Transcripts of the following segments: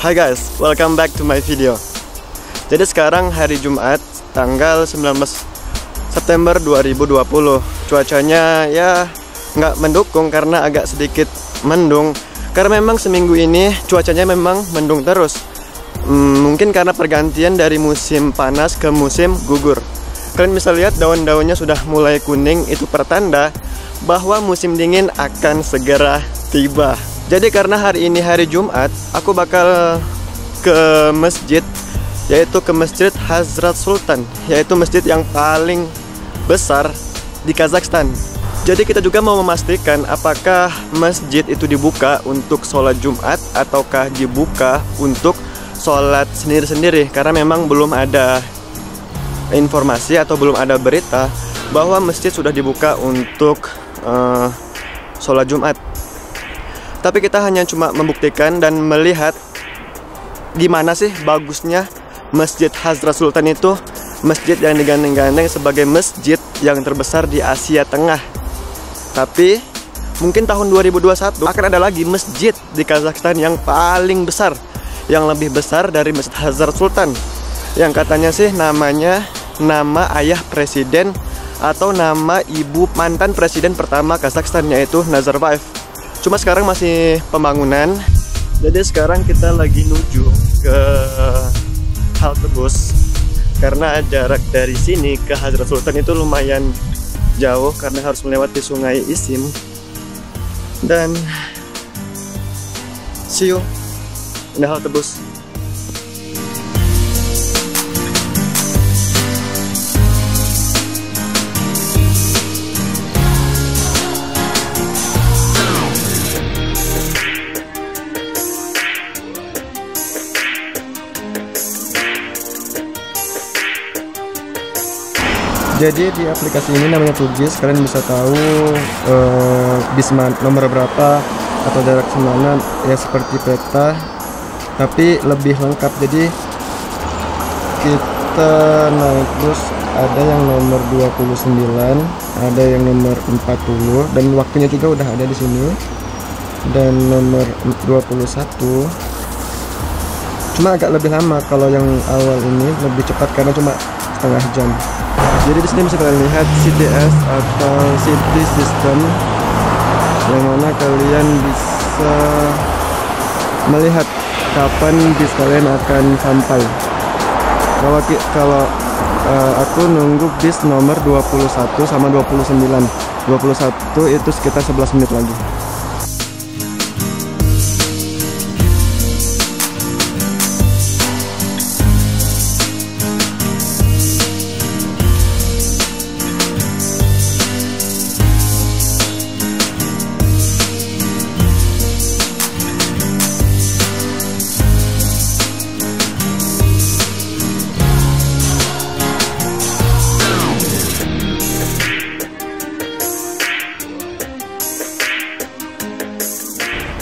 Hai guys, welcome back to my video. Jadi sekarang hari Jumat, tanggal 19 September 2020. Cuacanya ya nggak mendukung karena agak sedikit mendung. Karena memang seminggu ini cuacanya memang mendung terus. Mungkin karena pergantian dari musim panas ke musim gugur. Kalian bisa lihat daun-daunnya sudah mulai kuning, itu pertanda bahwa musim dingin akan segera tiba. Jadi karena hari ini hari Jumat, aku bakal ke masjid, yaitu ke Masjid Hazrat Sultan, yaitu masjid yang paling besar di Kazakhstan. Jadi kita juga mau memastikan apakah masjid itu dibuka untuk sholat Jumat ataukah dibuka untuk sholat sendiri-sendiri. Karena memang belum ada informasi atau belum ada berita bahwa masjid sudah dibuka untuk sholat Jumat. Tapi kita hanya cuma membuktikan dan melihat gimana sih bagusnya Masjid Hazrat Sultan itu, masjid yang digandeng-gandeng sebagai masjid yang terbesar di Asia Tengah. Tapi mungkin tahun 2021 akan ada lagi masjid di Kazakhstan yang paling besar, yang lebih besar dari Masjid Hazrat Sultan, yang katanya sih namanya nama ayah presiden atau nama ibu mantan presiden pertama Kazakhstan, yaitu Nazarbayev. Cuma sekarang masih pembangunan. Jadi sekarang kita lagi menuju ke halte bus karena jarak dari sini ke Hazrat Sultan itu lumayan jauh karena harus melewati Sungai Isim. Dan see you di halte bus. Jadi di aplikasi ini namanya Tugis, kalian bisa tahu bis nomor berapa atau jarak semana, ya seperti peta tapi lebih lengkap. Jadi kita naik bus, ada yang nomor 29, ada yang nomor 40, dan waktunya juga udah ada di sini. Dan nomor 21 cuma agak lebih lama, kalau yang awal ini lebih cepat karena cuma setengah jam. Jadi di sini bisa kalian lihat CTS atau City System, yang mana kalian bisa melihat kapan bis kalian akan sampai. Kalau aku nunggu bis nomor 21 sama 29. 21 itu sekitar 11 menit lagi.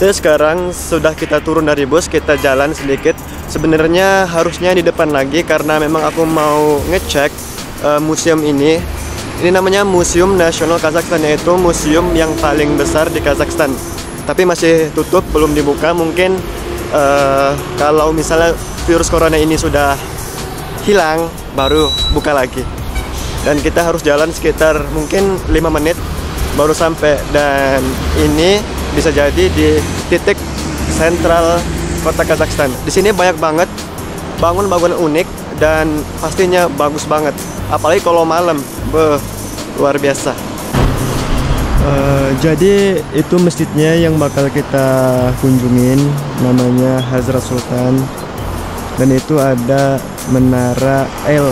Jadi sekarang sudah kita turun dari bus, kita jalan sedikit. Sebenarnya harusnya di depan lagi karena memang aku mau ngecek museum ini. Ini namanya Museum Nasional Kazakhstan, yaitu museum yang paling besar di Kazakhstan. Tapi masih tutup, belum dibuka. Mungkin kalau misalnya virus corona ini sudah hilang, baru buka lagi. Dan kita harus jalan sekitar mungkin 5 menit baru sampai. Dan ini bisa jadi di titik sentral kota Kazakhstan. Di sini banyak banget bangunan unik dan pastinya bagus banget. Apalagi kalau malam, luar biasa. Jadi itu masjidnya yang bakal kita kunjungin, namanya Hazrat Sultan. Dan itu ada Menara L.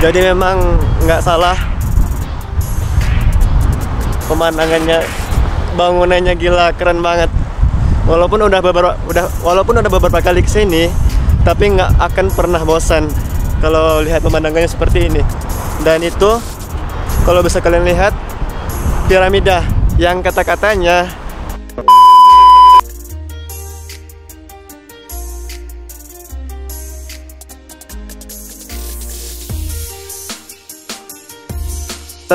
Jadi memang nggak salah, pemandangannya, bangunannya gila, keren banget. Walaupun udah beberapa kali kesini, tapi nggak akan pernah bosan kalau lihat pemandangannya seperti ini. Dan itu kalau bisa kalian lihat piramida yang kata-katanya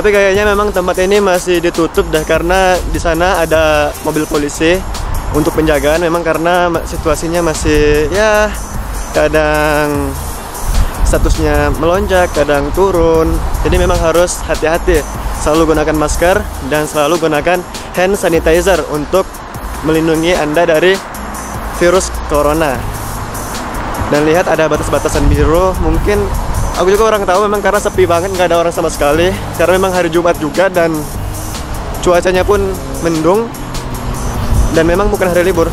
Tapi kayaknya memang tempat ini masih ditutup dah karena di sana ada mobil polisi untuk penjagaan. Memang karena situasinya masih ya kadang statusnya melonjak, kadang turun. Jadi memang harus hati-hati. Selalu gunakan masker dan selalu gunakan hand sanitizer untuk melindungi Anda dari virus corona. Dan lihat ada batas-batasan biru. Mungkin aku juga orang tahu memang karena sepi banget, nggak ada orang sama sekali. Karena memang hari Jumat juga dan cuacanya pun mendung dan memang bukan hari libur.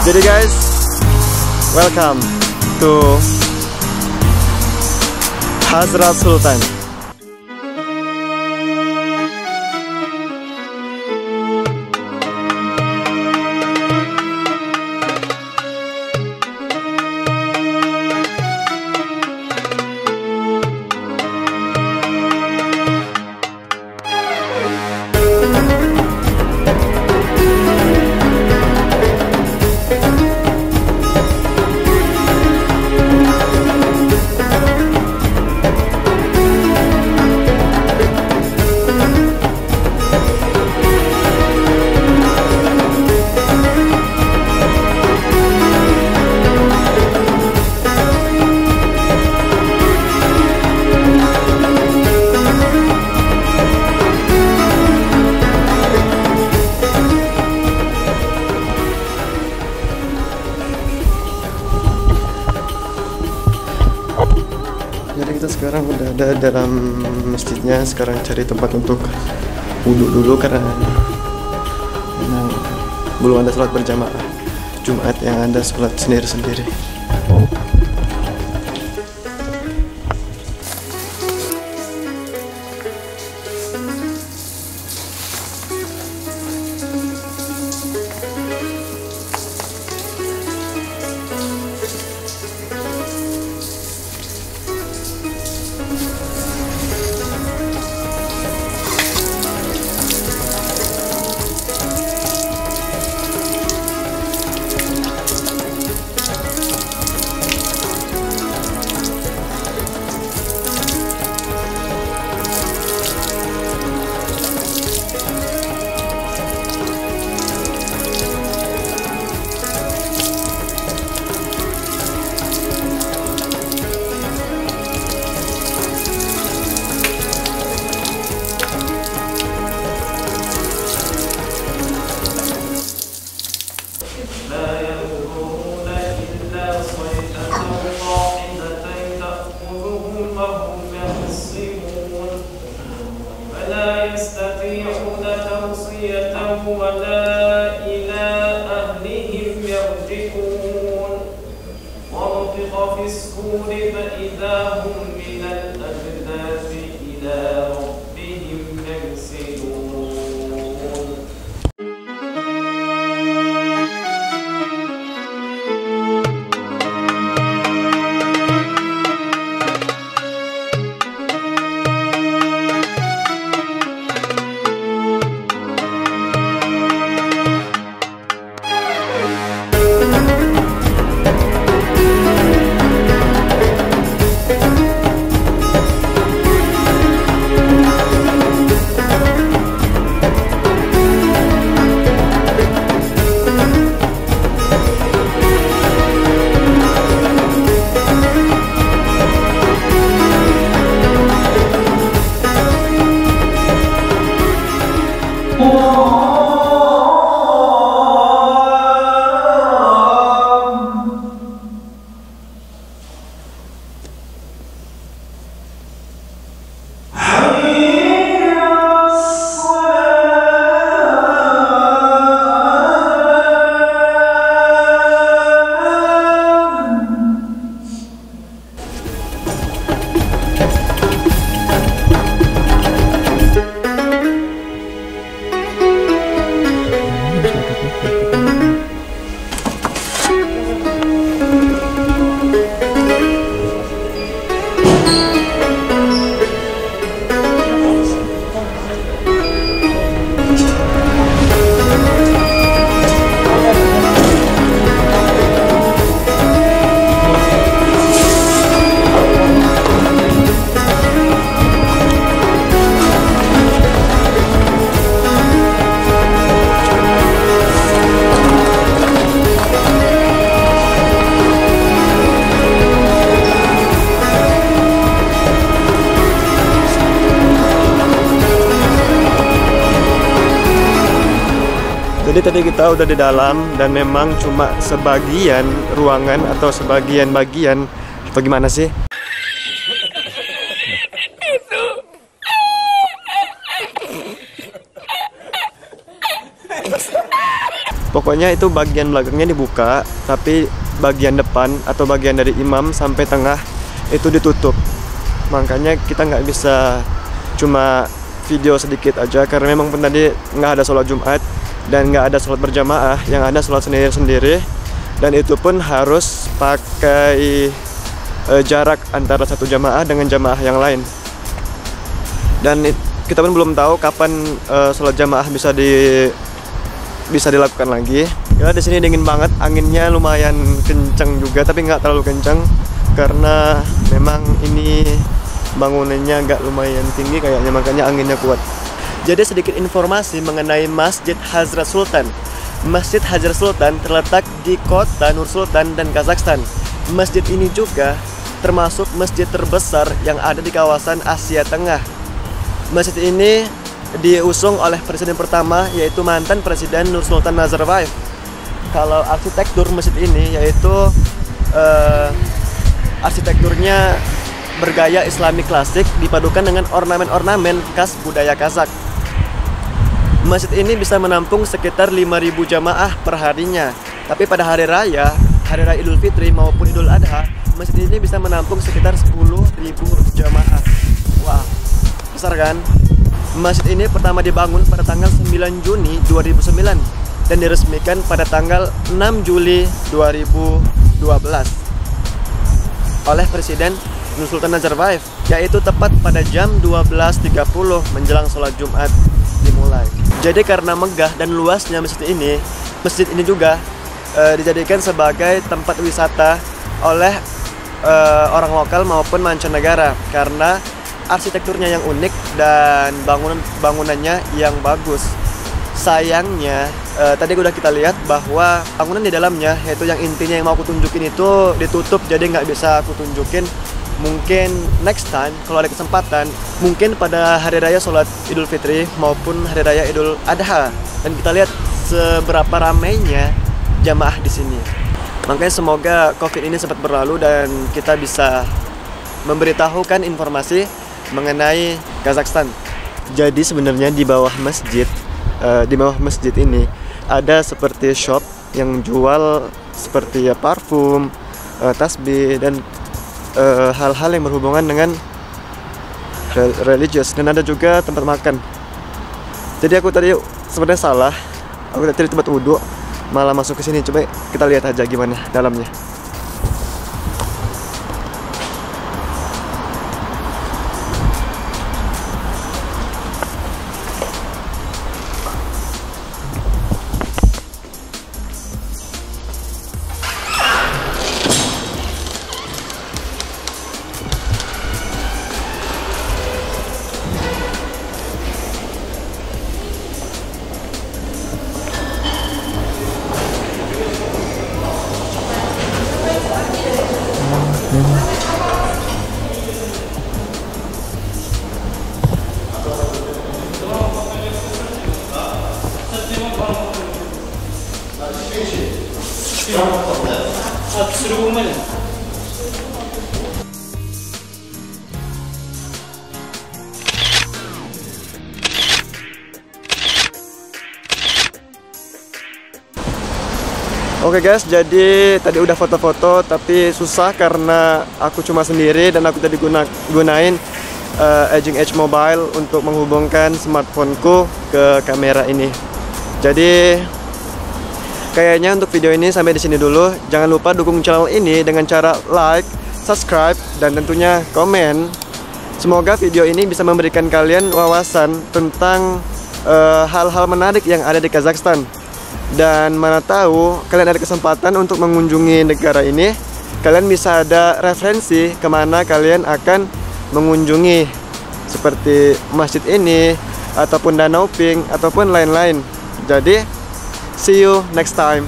Jadi guys, welcome to Hazrat Sultan. Jadi kita sekarang udah ada dalam masjidnya. Sekarang cari tempat untuk wudhu dulu karena memang belum ada sholat berjamaah Jumat, yang ada sholat sendiri-sendiri. ولا إلى أهلهم يرجعون ونفخ في الصور فإذا هم من الأجداث إلى ربهم ينسلون. Jadi tadi kita udah di dalam dan memang cuma sebagian ruangan atau sebagian bagian atau gimana sih? Pokoknya itu bagian belakangnya dibuka, tapi bagian depan atau bagian dari imam sampai tengah itu ditutup. Makanya kita nggak bisa cuma video sedikit aja karena memang tadi nggak ada sholat Jumat dan nggak ada sholat berjamaah, yang ada sholat sendiri-sendiri, dan itu pun harus pakai jarak antara satu jamaah dengan jamaah yang lain. Dan kita pun belum tahu kapan sholat jamaah bisa dilakukan lagi. Ya di sini dingin banget, anginnya lumayan kencang juga, tapi nggak terlalu kencang karena memang ini bangunannya nggak lumayan tinggi kayaknya, makanya anginnya kuat. Jadi sedikit informasi mengenai Masjid Hazrat Sultan. Masjid Hazrat Sultan terletak di kota Nur Sultan dan Kazakhstan. Masjid ini juga termasuk masjid terbesar yang ada di kawasan Asia Tengah. Masjid ini diusung oleh presiden pertama, yaitu mantan presiden Nur Sultan Nazarbayev. Kalau arsitektur masjid ini yaitu arsitekturnya bergaya Islami klasik dipadukan dengan ornamen-ornamen khas budaya Kazakh. Masjid ini bisa menampung sekitar 5.000 jamaah per harinya. Tapi pada hari raya Idul Fitri maupun Idul Adha, masjid ini bisa menampung sekitar 10.000 jamaah. Wah, besar kan? Masjid ini pertama dibangun pada tanggal 9 Juni 2009 dan diresmikan pada tanggal 6 Juli 2012 oleh Presiden Nur Sultan Nazarbayev, yaitu tepat pada jam 12.30 menjelang sholat Jumat dimulai. Jadi karena megah dan luasnya masjid ini juga dijadikan sebagai tempat wisata oleh orang lokal maupun mancanegara karena arsitekturnya yang unik dan bangunannya yang bagus. Sayangnya tadi udah kita lihat bahwa bangunan di dalamnya, yaitu yang intinya yang mau aku tunjukin itu ditutup, jadi nggak bisa aku tunjukin. Mungkin next time kalau ada kesempatan, mungkin pada hari raya sholat Idul Fitri maupun hari raya Idul Adha, dan kita lihat seberapa ramainya jamaah di sini. Makanya semoga COVID ini cepat berlalu dan kita bisa memberitahukan informasi mengenai Kazakhstan. Jadi sebenarnya di bawah masjid ini ada seperti shop yang jual seperti ya parfum, tasbih dan hal-hal yang berhubungan dengan religius, dan ada juga tempat makan. Jadi aku tadi sebenarnya salah, aku tadi tempat wudhu malah masuk ke sini. Coba kita lihat aja gimana dalamnya. Oke guys, jadi tadi udah foto-foto tapi susah karena aku cuma sendiri dan aku tadi gunain Aging Edge Mobile untuk menghubungkan smartphoneku ke kamera ini. Jadi kayaknya untuk video ini sampai di sini dulu. Jangan lupa dukung channel ini dengan cara like, subscribe, dan tentunya komen. Semoga video ini bisa memberikan kalian wawasan tentang hal-hal menarik yang ada di Kazakhstan. Dan mana tahu kalian ada kesempatan untuk mengunjungi negara ini, kalian bisa ada referensi kemana kalian akan mengunjungi, seperti masjid ini, ataupun Danau Pink, ataupun lain-lain. Jadi, see you next time.